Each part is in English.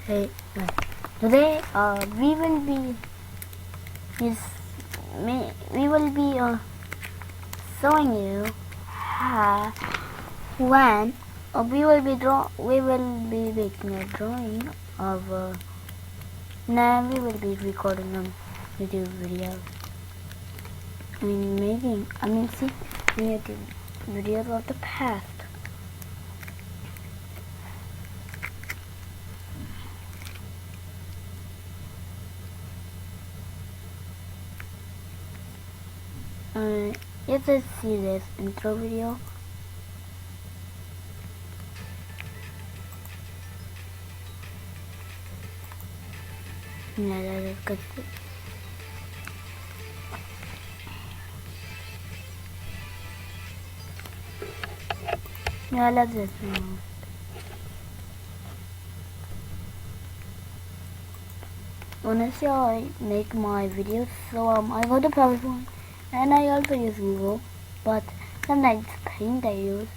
Hey, today we will be showing you how when we will be making a drawing of now we will be recording a YouTube video. Making YouTube videos of the past. Let's just see this intro video. Let's cut it. Yeah, let's just remove. Honestly, I make my videos, so I got a PowerPoint, and I also use Google, but sometimes Paint I use.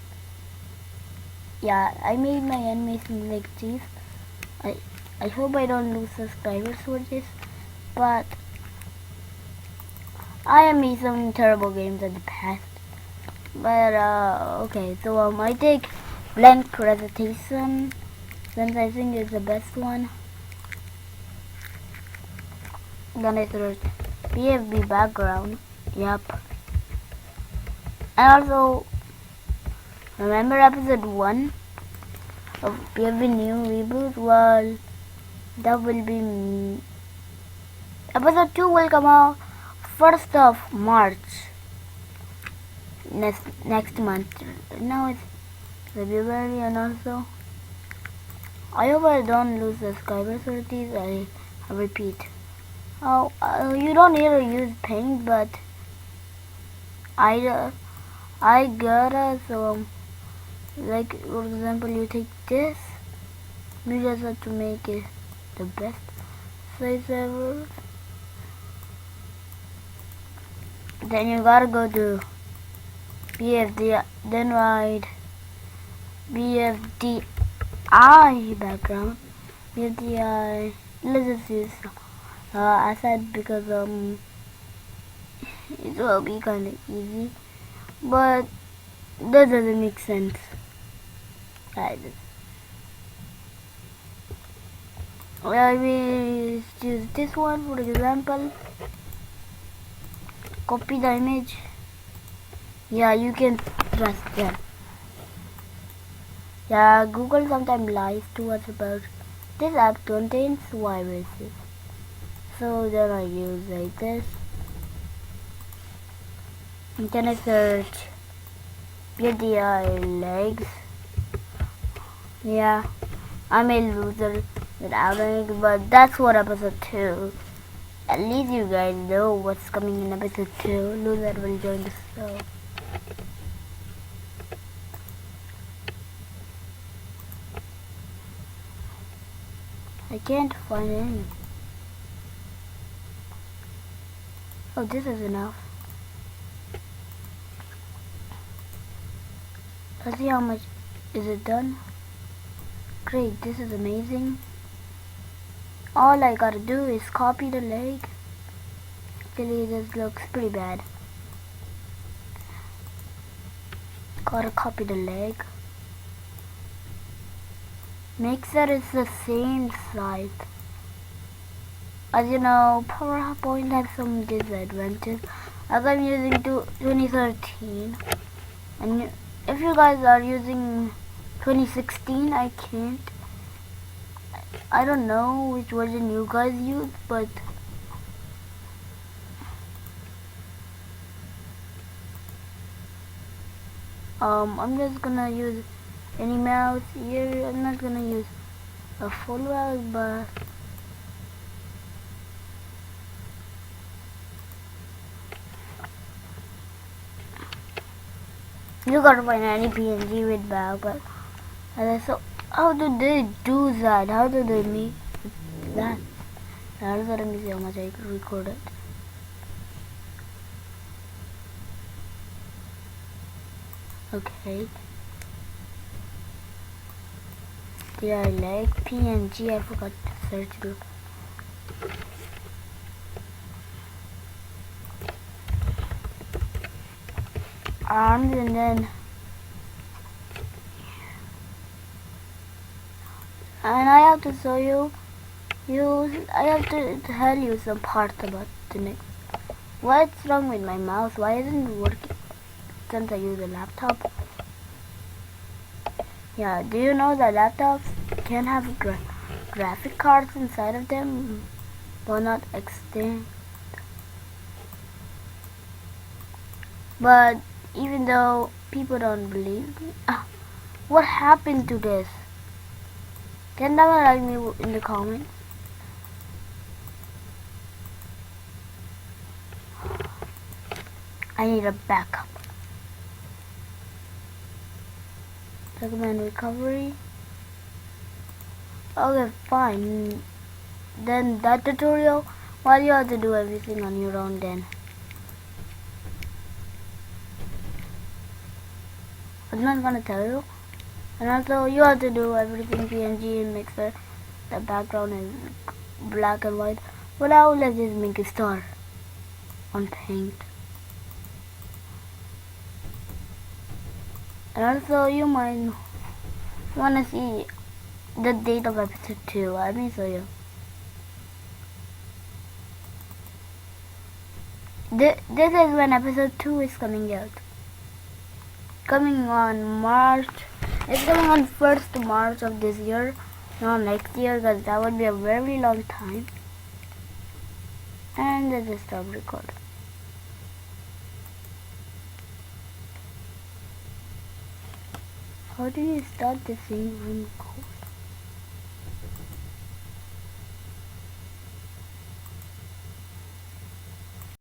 Yeah, I made my animation like this. I hope I don't lose subscribers for this, but I have made some terrible games in the past. But okay, so I take blank presentation since I think it's the best one. Then I search PFB background. Yep. And also remember episode 1 of PFB new reboot? Well, that will be episode 2 will come out 1st of March next month. Now it's February, and also I hope I don't lose subscribers for these. I repeat. You don't need to use Paint, but I gotta. So like for example, you take this. You just have to make it the best size ever. Then you gotta go to BFD, then write BFDI background. BFDI. Let's just use I said because it will be kind of easy, but that doesn't make sense. I will choose this one for example. Copy the image. Yeah, you can trust them. Yeah, Google sometimes lies to us about this app contains viruses. So then I use like this. And then I search PTI legs. Yeah, I'm a loser without legs, but that's what episode 2. At least you guys know what's coming in episode 2. Loser will join the show. I can't find any. Oh, this is enough. Let's see how much is it done. Great, this is amazing. All I gotta do is copy the leg. Actually, this looks pretty bad. Gotta copy the leg. Make sure it's the same size. As you know, PowerPoint has some disadvantages. As I'm using 2013, and if you guys are using 2016, I can't. I don't know which version you guys use, but I'm just gonna use any mouse here. I'm not gonna use a full mouse, but you gotta find any PNG with back. But so how do they do that? How do they make that? Also, let me see how much I recorded. Okay. Did I like PNG? I forgot to search it. Arms, and then I have to show you. I have to tell you some parts about the next. What's wrong with my mouse? Why isn't it working since I use a laptop? Yeah, do you know that laptops can have graphic cards inside of them, but not extend? But even though people don't believe me, what happened to this? Can someone write me in the comments? I need a backup. Recommend recovery. Okay, fine. Then that tutorial, why do you have to do everything on your own then? I'm not gonna tell you. And also you have to do everything PNG and make sure the background is black and white. But now let's just make a star on paint. And also you might wanna see the date of episode 2. Let me show you. This is when episode 2 is coming out. Coming on March. It's coming on 1st March of this year, not next year, because that would be a very long time. And let's just stop recording. How do you start the thing when